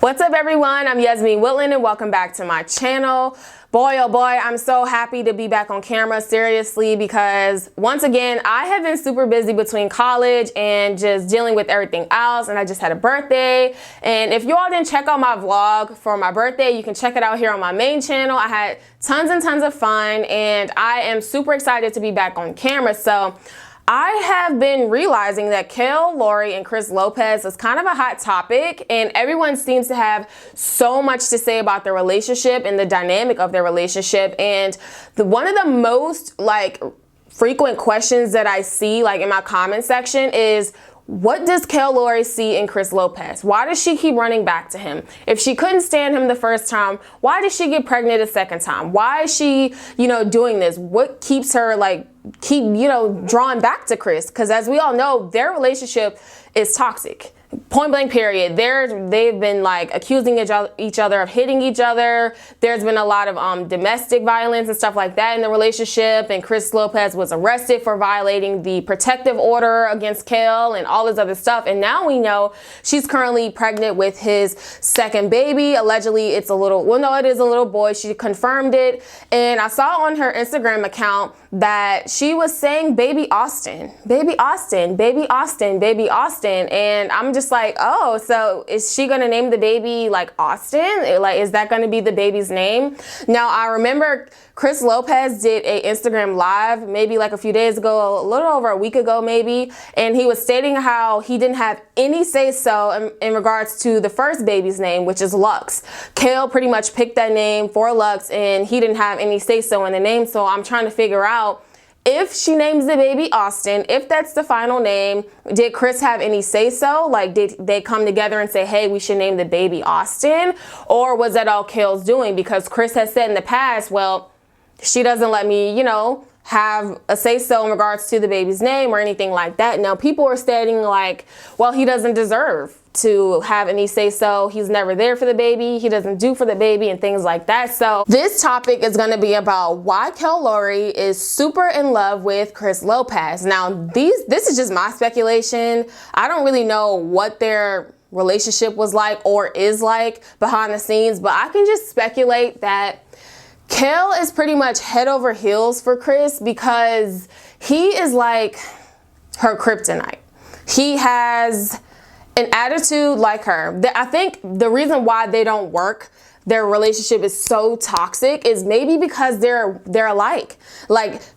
What's up, everyone? I'm Yasmin Whitland and welcome back to my channel. Boy, oh boy, I'm so happy to be back on camera, seriously, because once again, I have been super busy between college and just dealing with everything else, and I just had a birthday. And if you all didn't check out my vlog for my birthday, you can check it out here on my main channel. I had tons and tons of fun, and I am super excited to be back on camera. So I have been realizing that Kailyn Lowry and Chris Lopez is kind of a hot topic, and everyone seems to have so much to say about their relationship and the dynamic of their relationship. And one of the most frequent questions that I see in my comment section is, what does Kailyn Lowry see in Chris Lopez? Why does she keep running back to him? If she couldn't stand him the first time, why did she get pregnant a second time? Why is she, doing this? What keeps her drawn back to Chris? Because as we all know, their relationship is toxic. Point blank period. They've been accusing each other of hitting each other. There's been a lot of domestic violence and stuff like that in the relationship, and Chris Lopez was arrested for violating the protective order against Kailyn and all this other stuff. And now we know she's currently pregnant with his second baby. Allegedly it is a little boy. She confirmed it, and I saw on her Instagram account that she was saying baby Austin, baby Austin, baby Austin, baby Austin. And I'm just like, oh, so is she gonna name the baby Austin? Is that gonna be the baby's name? Now, I remember Chris Lopez did a Instagram live maybe a few days ago, a little over a week ago maybe, and he was stating how he didn't have any say-so in regards to the first baby's name, which is Lux. Kailyn pretty much picked that name for Lux, and he didn't have any say-so in the name. So I'm trying to figure out, if she names the baby Austin, if that's the final name, did Chris have any say-so? Did they come together and say, hey, we should name the baby Austin? Or was that all Kailyn's doing? Because Chris has said in the past, well, she doesn't let me, have a say-so in regards to the baby's name or anything like that. Now, people are stating well, he doesn't deserve to have any say-so. He's never there for the baby. He doesn't do for the baby and things like that. So this topic is going to be about why Kailyn Lowry is super in love with Chris Lopez. Now, this is just my speculation. I don't really know what their relationship was like or is like behind the scenes, but I can just speculate that Kailyn is pretty much head over heels for Chris because he is like her kryptonite. He has an attitude like her. I think the reason why they don't work, their relationship is so toxic, is maybe because they're alike.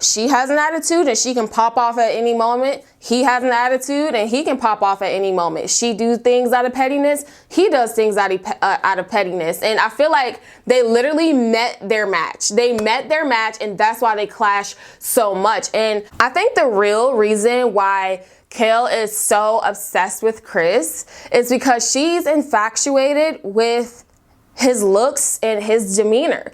She has an attitude and she can pop off at any moment. He has an attitude and he can pop off at any moment. She do things out of pettiness. He does things out of pettiness. And I feel like they literally met their match. They met their match, and that's why they clash so much. And I think the real reason why Kailyn is so obsessed with Chris is because she's infatuated with his looks and his demeanor.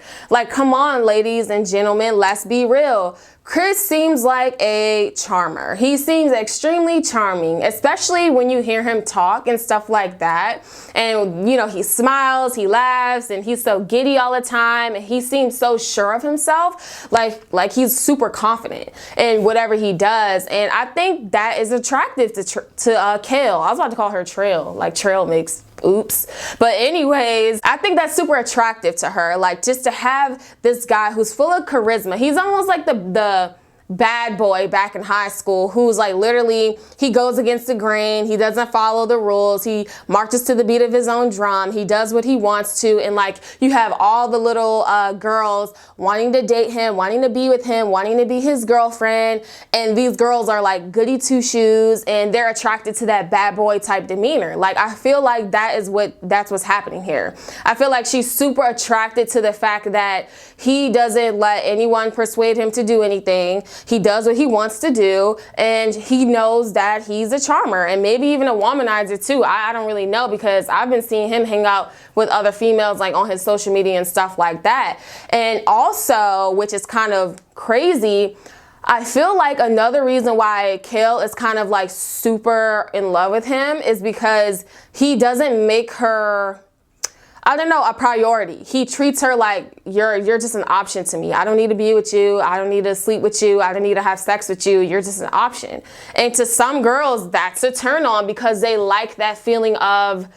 Come on, ladies and gentlemen, let's be real. Chris seems like a charmer. He seems extremely charming, especially when you hear him talk and stuff like that. And, he smiles, he laughs, and he's so giddy all the time. And he seems so sure of himself, like he's super confident in whatever he does. And I think that is attractive to Kailyn. I was about to call her Trail, trail mix. Oops. But anyways, I think that's super attractive to her. Just to have this guy who's full of charisma. He's almost like the bad boy back in high school who's literally, he goes against the grain. He doesn't follow the rules. He marches to the beat of his own drum. He does what he wants to. And you have all the little girls wanting to date him, wanting to be with him, wanting to be his girlfriend. And these girls are goody two shoes, and they're attracted to that bad boy type demeanor. I feel like that's what's happening here. I feel like she's super attracted to the fact that he doesn't let anyone persuade him to do anything. He does what he wants to do, and he knows that he's a charmer and maybe even a womanizer too. I don't really know, because I've been seeing him hang out with other females on his social media and stuff like that. And also, which is kind of crazy, I feel like another reason why Kailyn is kind of super in love with him is because he doesn't make her, I don't know, a priority. He treats her like you're just an option to me. I don't need to be with you. I don't need to sleep with you. I don't need to have sex with you. You're just an option. And to some girls, that's a turn on because they like that feeling of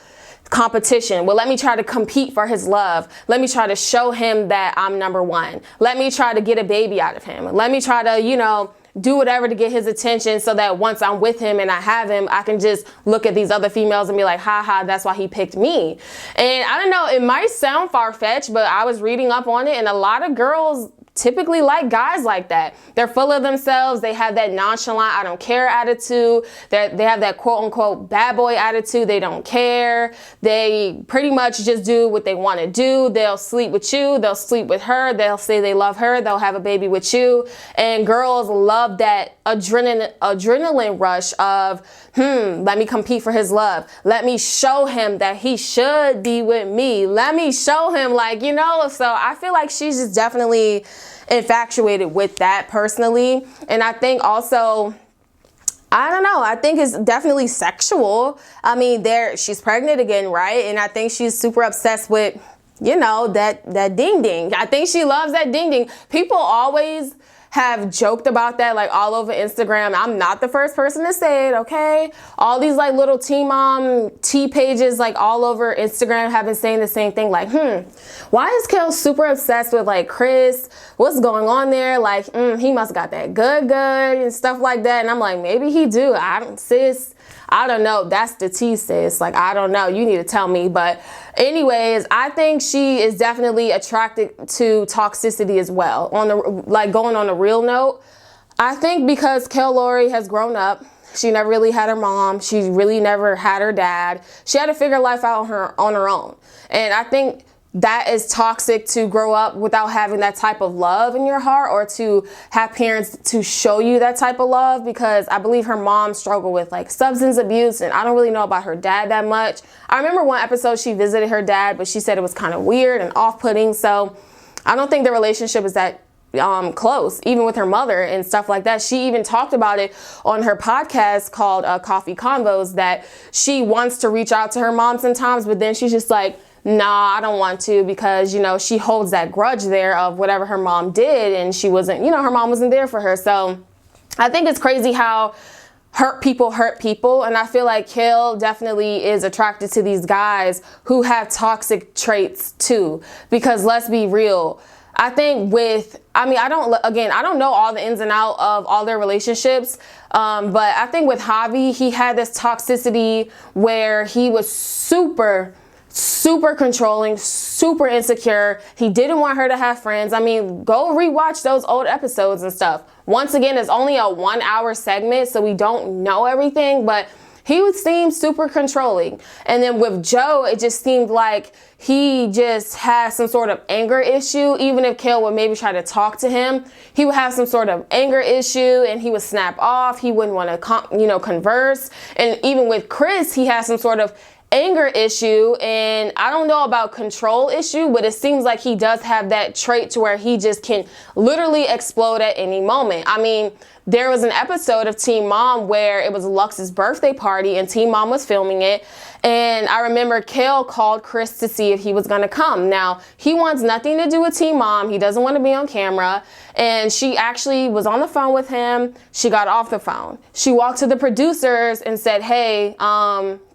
competition. Well, let me try to compete for his love. Let me try to show him that I'm number one. Let me try to get a baby out of him. Let me try to, you know, do whatever to get his attention so that once I'm with him and I have him, I can just look at these other females and be like, ha ha, that's why he picked me. And I don't know, it might sound far-fetched, but I was reading up on it and a lot of girls typically like guys like that. They're full of themselves. They have that nonchalant, I don't care attitude. They have that quote unquote bad boy attitude. They don't care. They pretty much just do what they want to do. They'll sleep with you. They'll sleep with her. They'll say they love her. They'll have a baby with you. And girls love that adrenaline rush of, let me compete for his love. Let me show him that he should be with me. Let me show him, like, you know, so I feel like she's just definitely infatuated with that personally. And I think also, I don't know, I think it's definitely sexual. I mean, she's pregnant again, right? And I think she's super obsessed with, you know, that ding ding. I think she loves that ding ding. People always have joked about that, like all over Instagram. I'm not the first person to say it, okay? All these like little teen mom tea pages like all over Instagram have been saying the same thing, like, why is Kail super obsessed with like Chris? What's going on there? Like, he must got that good and stuff like that. And I'm like, maybe he do. Sis, I don't know. That's the tea, sis. Like, I don't know. You need to tell me. But anyways, I think she is definitely attracted to toxicity as well. Going on a real note, I think because Kailyn Lowry has grown up, she never really had her mom. She really never had her dad. She had to figure life out on her own. And I think that is toxic, to grow up without having that type of love in your heart, or to have parents to show you that type of love, because I believe her mom struggled with like substance abuse, and I don't really know about her dad that much. I remember one episode she visited her dad, but she said it was kind of weird and off-putting, so I don't think the relationship is that close, even with her mother and stuff like that. She even talked about it on her podcast called Coffee Convos, that she wants to reach out to her mom sometimes, but then she's just like, nah, I don't want to, because, you know, she holds that grudge there of whatever her mom did, and she wasn't, you know, her mom wasn't there for her. So I think it's crazy how hurt people, and I feel like Kail definitely is attracted to these guys who have toxic traits too, because let's be real, I think I don't know all the ins and outs of all their relationships, but I think with Javi, he had this toxicity where he was super controlling, super insecure. He didn't want her to have friends. I mean, go rewatch those old episodes and stuff. Once again, it's only a 1-hour segment, so we don't know everything, but he would seem super controlling. And then with Joe, it just seemed like he just had some sort of anger issue. Even if Kail would maybe try to talk to him, he would have some sort of anger issue and he would snap off. He wouldn't want to, converse. And even with Chris, he has some sort of anger issue, and I don't know about control issue, but it seems like he does have that trait to where he just can literally explode at any moment. I mean, there was an episode of Teen Mom where it was Lux's birthday party and Teen Mom was filming it, and I remember Kail called Chris to see if he was gonna come. Now, he wants nothing to do with Teen Mom. He doesn't want to be on camera, and she actually was on the phone with him. She got off the phone. She walked to the producers and said, hey,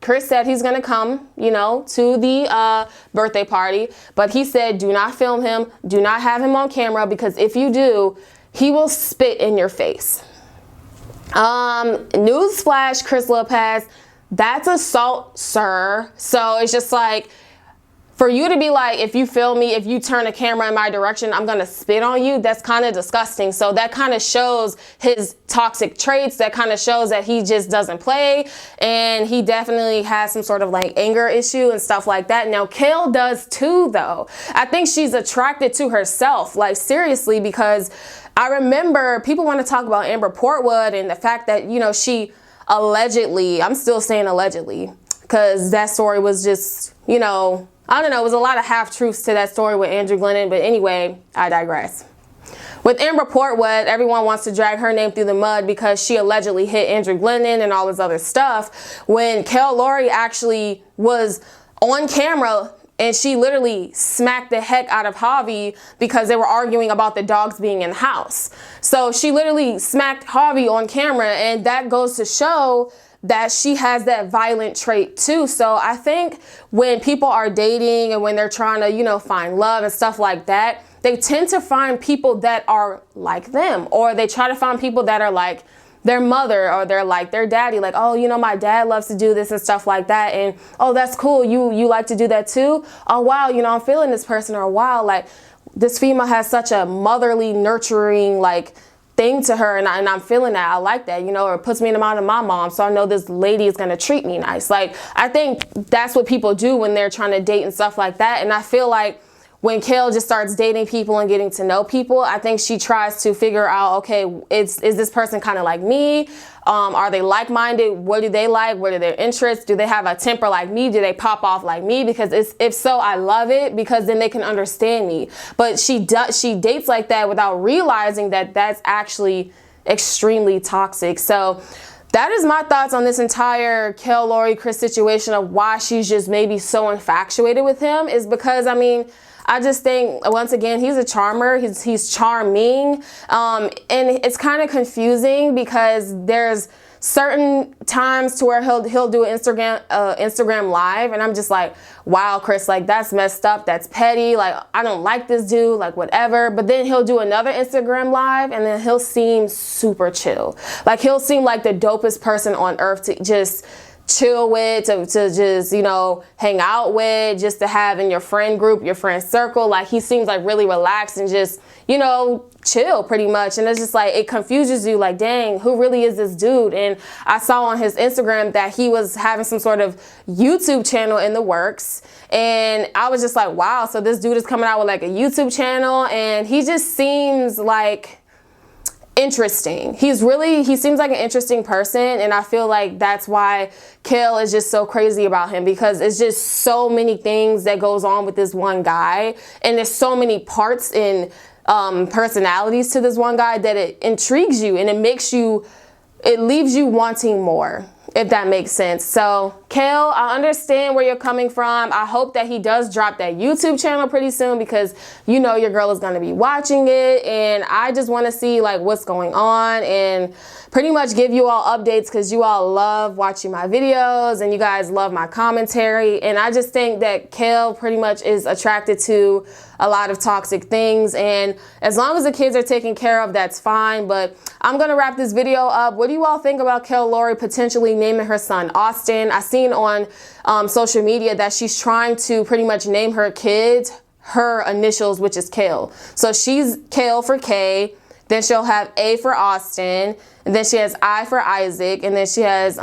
Chris said he's gonna come, to the birthday party, but he said do not film him, do not have him on camera, because if you do, he will spit in your face. Newsflash, Chris Lopez, that's assault, sir. So it's just like, for you to be like, if you film me, if you turn a camera in my direction, I'm gonna spit on you, that's kind of disgusting. So that kind of shows his toxic traits. That kind of shows that he just doesn't play, and he definitely has some sort of like anger issue and stuff like that. Now, Kail does too, though. I think she's attracted to herself, like seriously, because I remember people want to talk about Amber Portwood and the fact that, she allegedly, I'm still saying allegedly, because that story was just, I don't know, it was a lot of half-truths to that story with Andrew Glennon, but anyway, I digress. With Amber Portwood, everyone wants to drag her name through the mud because she allegedly hit Andrew Glennon and all this other stuff, when Kailyn Lowry actually was on camera and she literally smacked the heck out of Javi because they were arguing about the dogs being in the house. So she literally smacked Javi on camera, and that goes to show that she has that violent trait too. So I think when people are dating and when they're trying to, you know, find love and stuff like that, they tend to find people that are like them, or they try to find people that are like their mother, or they're like their daddy, like, oh, you know, my dad loves to do this and stuff like that, and oh, that's cool, you like to do that too, oh wow, you know, I'm feeling this person, or wow, like this female has such a motherly, nurturing like thing to her, and I'm feeling that, I like that, you know, or it puts me in the mind of my mom, so I know this lady is gonna treat me nice. Like, I think that's what people do when they're trying to date and stuff like that. And I feel like when Kail just starts dating people and getting to know people, I think she tries to figure out, okay, is this person kind of like me? Are they like-minded? What do they like? What are their interests? Do they have a temper like me? Do they pop off like me? Because if so, I love it, because then they can understand me. But she dates like that without realizing that that's actually extremely toxic. So that is my thoughts on this entire Kailyn Lowry Chris situation, of why she's just maybe so infatuated with him, is because, I mean, I just think, once again, he's a charmer. He's charming. And it's kind of confusing because there's certain times to where he'll do an Instagram live, and I'm just like, wow, Chris, like that's messed up. That's petty. Like, I don't like this dude, like whatever. But then he'll do another Instagram live, and then he'll seem super chill. Like, he'll seem like the dopest person on earth to just chill with, to just, you know, hang out with, just to have in your friend group, your friend circle. Like, he seems like really relaxed and just, you know, chill pretty much. And it's just like, it confuses you, like, dang, who really is this dude? And I saw on his Instagram that he was having some sort of YouTube channel in the works, and I was just like, wow, so this dude is coming out with like a YouTube channel, and he just seems like interesting. He seems like an interesting person, and I feel like that's why Kail is just so crazy about him, because it's just so many things that goes on with this one guy, and there's so many parts and personalities to this one guy that it intrigues you, and it leaves you wanting more, if that makes sense. So Kail, I understand where you're coming from. I hope that he does drop that YouTube channel pretty soon, because you know your girl is going to be watching it, and I just want to see like what's going on and pretty much give you all updates, because you all love watching my videos and you guys love my commentary. And I just think that Kail pretty much is attracted to a lot of toxic things, and as long as the kids are taken care of, that's fine. But I'm gonna wrap this video up. What do you all think about Kailyn Lowry potentially naming her son Austin? I seen on social media that she's trying to pretty much name her kids her initials, which is Kail. So she's Kail for K, then she'll have A for Austin, and then she has I for Isaac, and then she has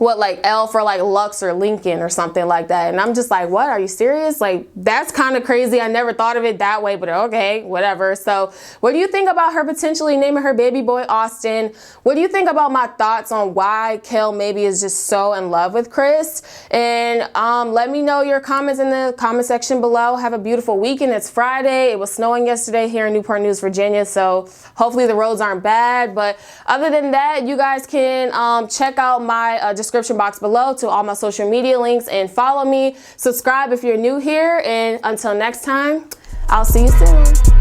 like L for like Lux or Lincoln or something like that. And I'm just like, what, are you serious? Like, that's kind of crazy. I never thought of it that way, but okay, whatever. So what do you think about her potentially naming her baby boy Austin? What do you think about my thoughts on why Kail maybe is just so in love with Chris? And let me know your comments in the comment section below. Have a beautiful weekend. It's Friday. It was snowing yesterday here in Newport News, Virginia, so hopefully the roads aren't bad. But other than that, you guys can check out my description box below to all my social media links, and follow me, subscribe if you're new here, and until next time, I'll see you soon.